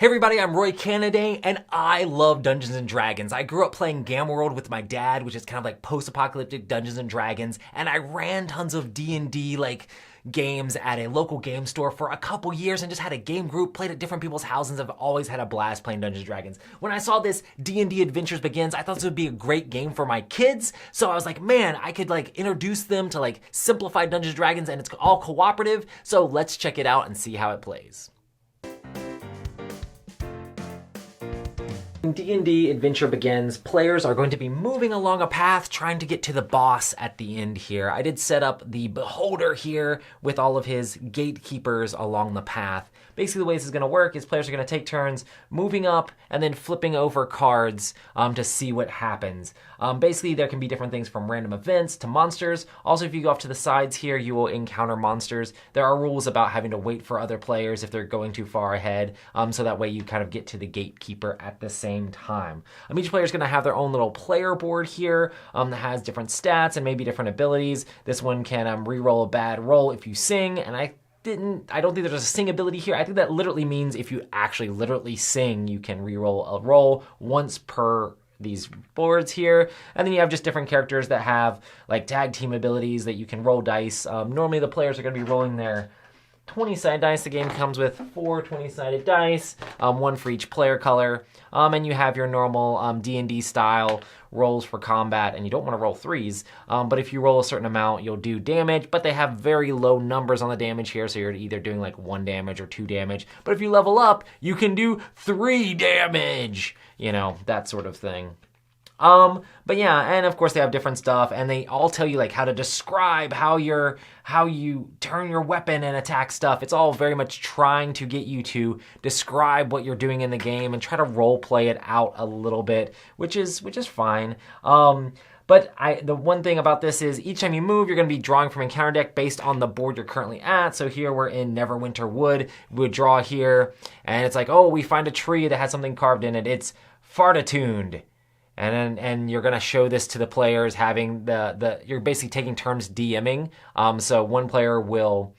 Hey everybody, I'm Roy Cannaday, and I love Dungeons & Dragons. I grew up playing Gamma World with my dad, which is kind of like post-apocalyptic Dungeons & Dragons, and I ran tons of D&D games at a local game store for a couple years and just had a game group, played at different people's houses. I've always had a blast playing Dungeons & Dragons. When I saw this D&D Adventures Begins, I thought this would be a great game for my kids, so I was like, man, I could introduce them to simplified Dungeons & Dragons, and it's all cooperative, so let's check it out and see how it plays. In D&D Adventure Begins, players are going to be moving along a path trying to get to the boss at the end here. I did set up the Beholder here with all of his gatekeepers along the path. Basically the way this is going to work is players are going to take turns moving up and then flipping over cards to see what happens. Basically there can be different things from random events to monsters. Also, if you go off to the sides here, you will encounter monsters. There are rules about having to wait for other players if they're going too far ahead, so that way you kind of get to the gatekeeper at the same time. Each player is going to have their own little player board here that has different stats and maybe different abilities. This one can re-roll a bad roll if you sing, and I don't think there's a sing ability here. I think that literally means if you actually literally sing, you can re-roll a roll once per these boards here. And then you have just different characters that have tag team abilities that you can roll dice. Normally the players are going to be rolling their 20-sided dice. The game comes with 4 20-sided dice, one for each player color, and you have your normal D&D style rolls for combat, and you don't want to roll 3s, but if you roll a certain amount, you'll do damage, but they have very low numbers on the damage here, so you're either doing 1 damage or 2 damage, but if you level up, you can do 3 damage, that sort of thing. But yeah, and of course they have different stuff, and they all tell you how to describe how you turn your weapon and attack stuff. It's all very much trying to get you to describe what you're doing in the game and try to role play it out a little bit, which is fine. But the one thing about this is each time you move, you're going to be drawing from encounter deck based on the board you're currently at. So here we're in Neverwinter Wood. We would draw here, and it's oh, we find a tree that has something carved in it. It's fartatuned. And you're gonna show this to the players, having you're basically taking turns DMing. So one player will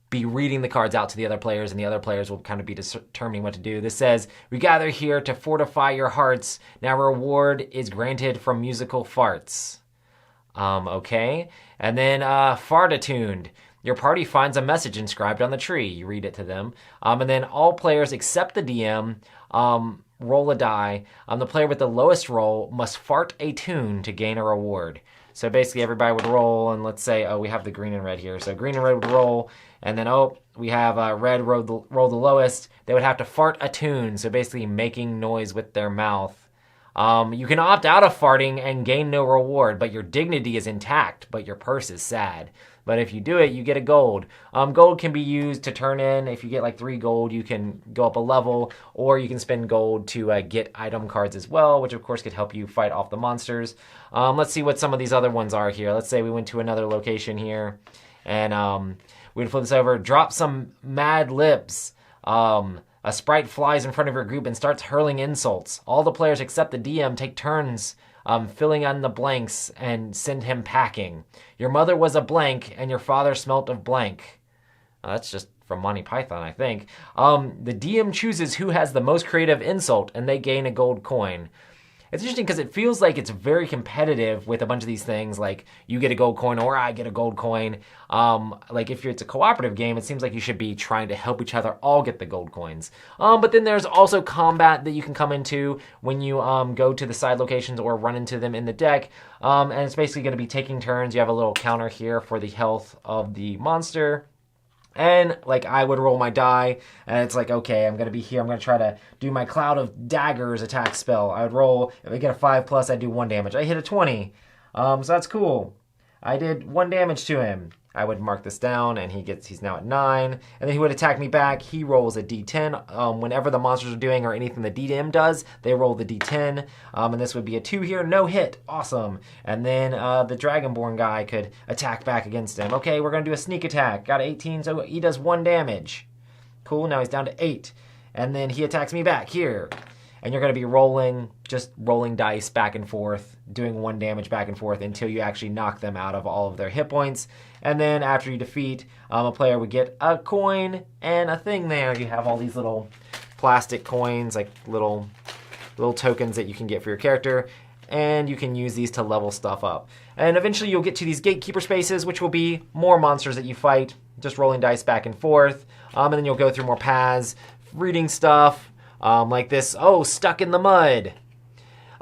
be reading the cards out to the other players, and the other players will kind of be determining what to do. This says, "We gather here to fortify your hearts. Now reward is granted from musical farts." Okay. And then fartatuned. Your party finds a message inscribed on the tree. You read it to them. And then all players except the DM roll a die. The player with the lowest roll must fart a tune to gain a reward. So basically everybody would roll, and let's say, we have the green and red here. So green and red would roll, and then, we have red roll the lowest. They would have to fart a tune, so basically making noise with their mouth. You can opt out of farting and gain no reward, but your dignity is intact, but your purse is sad. But if you do it, you get a gold. Gold can be used to turn in. If you get 3 gold, you can go up a level, or you can spend gold to get item cards as well, which of course could help you fight off the monsters. Let's see what some of these other ones are here. Let's say we went to another location here, and we'd flip this over. Drop some mad lips. A sprite flies in front of your group and starts hurling insults. All the players except the DM take turns filling in the blanks and send him packing. Your mother was a blank, and your father smelt of blank. That's just from Monty Python, I think. The DM chooses who has the most creative insult, and they gain a gold coin. It's interesting because it feels like it's very competitive with a bunch of these things, you get a gold coin or I get a gold coin. If it's a cooperative game, it seems like you should be trying to help each other all get the gold coins. But then there's also combat that you can come into when you go to the side locations or run into them in the deck. And it's basically going to be taking turns. You have a little counter here for the health of the monster. And I would roll my die, and it's okay, I'm gonna be here. I'm gonna try to do my Cloud of Daggers attack spell. I would roll. If I get a 5+, I do 1 damage. I hit a 20, so that's cool. I did 1 damage to him. I would mark this down, and he's now at 9, and then he would attack me back. He rolls a D10. Whenever the monsters are doing or anything the DDM does, they roll the D10, and this would be a 2 here, no hit, awesome. And then the Dragonborn guy could attack back against him. Okay, we're gonna do a sneak attack. Got 18, so he does 1 damage. Cool, now he's down to 8, and then he attacks me back here. And you're going to be rolling dice back and forth, doing 1 damage back and forth until you actually knock them out of all of their hit points. And then after you defeat, a player would get a coin and a thing there. You have all these little plastic coins, like little tokens that you can get for your character, and you can use these to level stuff up. And eventually you'll get to these gatekeeper spaces, which will be more monsters that you fight, just rolling dice back and forth. And then you'll go through more paths, reading stuff, like this, oh, stuck in the mud.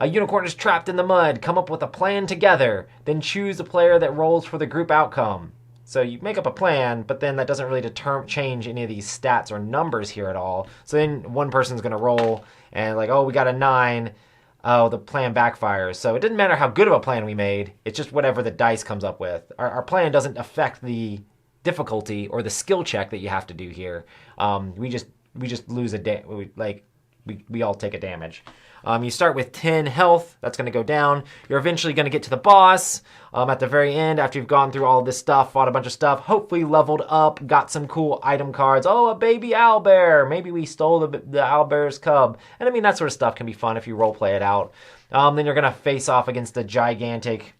A unicorn is trapped in the mud. Come up with a plan together. Then choose a player that rolls for the group outcome. So you make up a plan, but then that doesn't really change any of these stats or numbers here at all. So then one person's going to roll and like, oh, we got a 9. Oh, the plan backfires. So it didn't matter how good of a plan we made. It's just whatever the dice comes up with. Our plan doesn't affect the difficulty or the skill check that you have to do here. We just lose we all take a damage. You start with 10 health. That's going to go down. You're eventually going to get to the boss at the very end after you've gone through all of this stuff, fought a bunch of stuff, hopefully leveled up, got some cool item cards. Oh, a baby owlbear. Maybe we stole the owlbear's cub. And I mean, that sort of stuff can be fun if you role play it out. Then you're going to face off against the gigantic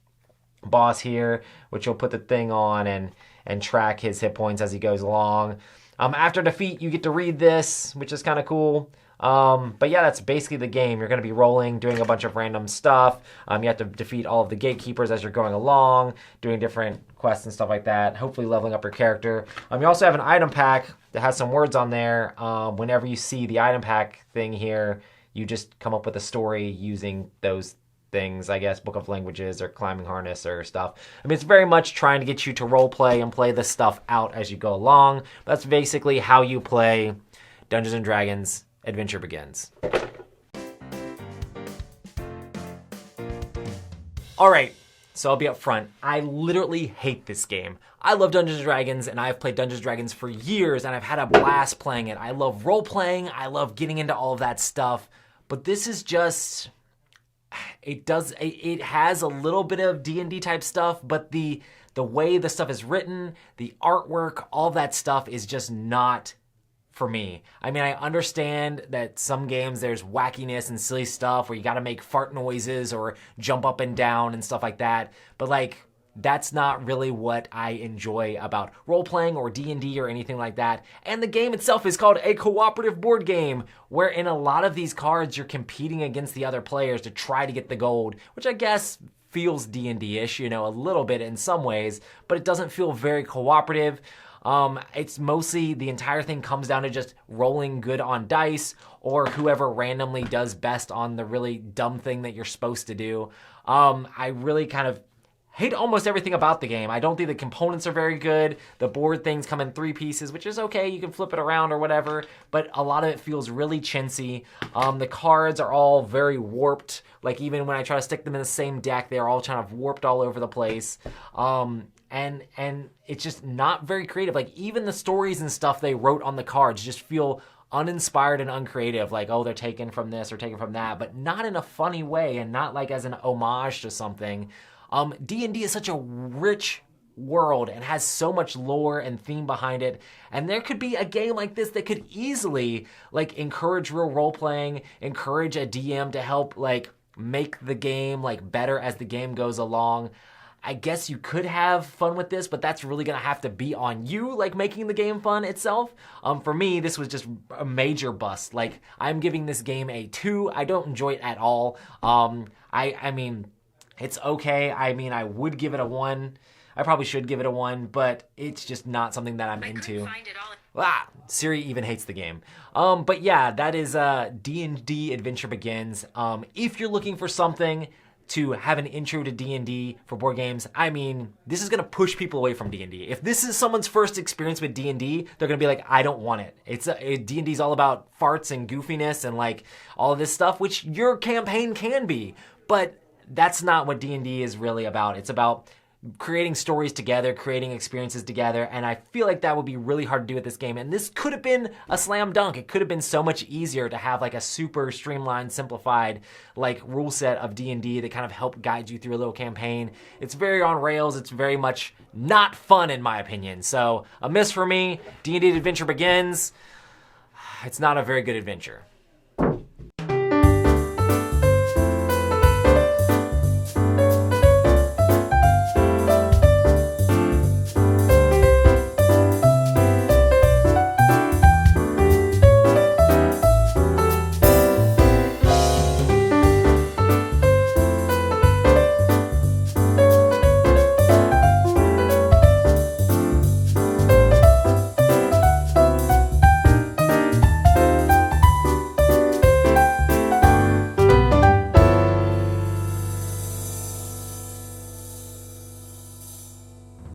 boss here, which you'll put the thing on and track his hit points as he goes along. After defeat, you get to read this, which is kind of cool. But yeah, that's basically the game. You're going to be rolling, doing a bunch of random stuff. You have to defeat all of the gatekeepers as you're going along, doing different quests and stuff like that, hopefully leveling up your character. You also have an item pack that has some words on there. Whenever you see the item pack thing here, you just come up with a story using those things, I guess, Book of Languages or Climbing Harness or stuff. I mean, it's very much trying to get you to role play and play this stuff out as you go along. That's basically how you play Dungeons & Dragons Adventure Begins. All right, so I'll be up front. I literally hate this game. I love Dungeons & Dragons, and I've played Dungeons & Dragons for years, and I've had a blast playing it. I love role-playing. I love getting into all of that stuff. But this is just... It has a little bit of D&D type stuff, but the way the stuff is written, the artwork, all that stuff is just not for me. I mean, I understand that some games there's wackiness and silly stuff where you got to make fart noises or jump up and down and stuff like that, but like that's not really what I enjoy about role-playing or D&D or anything like that. And the game itself is called a cooperative board game, where in a lot of these cards you're competing against the other players to try to get the gold, which I guess feels D&D-ish, you know, a little bit in some ways, but it doesn't feel very cooperative. It's mostly, the entire thing comes down to just rolling good on dice, or whoever randomly does best on the really dumb thing that you're supposed to do. I really kind of hate almost everything about the game. I don't think the components are very good. The board things come in 3 pieces, which is okay. You can flip it around or whatever, but a lot of it feels really chintzy. The cards are all very warped. Like even when I try to stick them in the same deck, they're all kind of warped all over the place. And it's just not very creative. Like even the stories and stuff they wrote on the cards just feel uninspired and uncreative. Like, oh, they're taken from this or taken from that, but not in a funny way and not like as an homage to something. D&D is such a rich world and has so much lore and theme behind it, and there could be a game like this that could easily like encourage real role playing, encourage a DM to help like make the game like better as the game goes along. I guess you could have fun with this, but that's really gonna have to be on you, like making the game fun itself. For me, this was just a major bust. Like I'm giving this game a 2. I don't enjoy it at all. I mean, it's okay. I mean, I would give it a 1. I probably should give it a 1, but it's just not something that I'm into. Siri even hates the game. But yeah, that is D&D Adventure Begins. If you're looking for something to have an intro to D&D for board games, I mean, this is gonna push people away from D&D. If this is someone's first experience with D&D, they're gonna be like, I don't want it. D&D is all about farts and goofiness and like all of this stuff, which your campaign can be, but that's not what D&D is really about. It's about creating stories together, creating experiences together, and I feel like that would be really hard to do with this game. And this could have been a slam dunk. It could have been so much easier to have like a super streamlined, simplified like rule set of D&D that kind of helped guide you through a little campaign. It's very on rails. It's very much not fun in my opinion. So a miss for me. D&D Adventure Begins. It's not a very good adventure.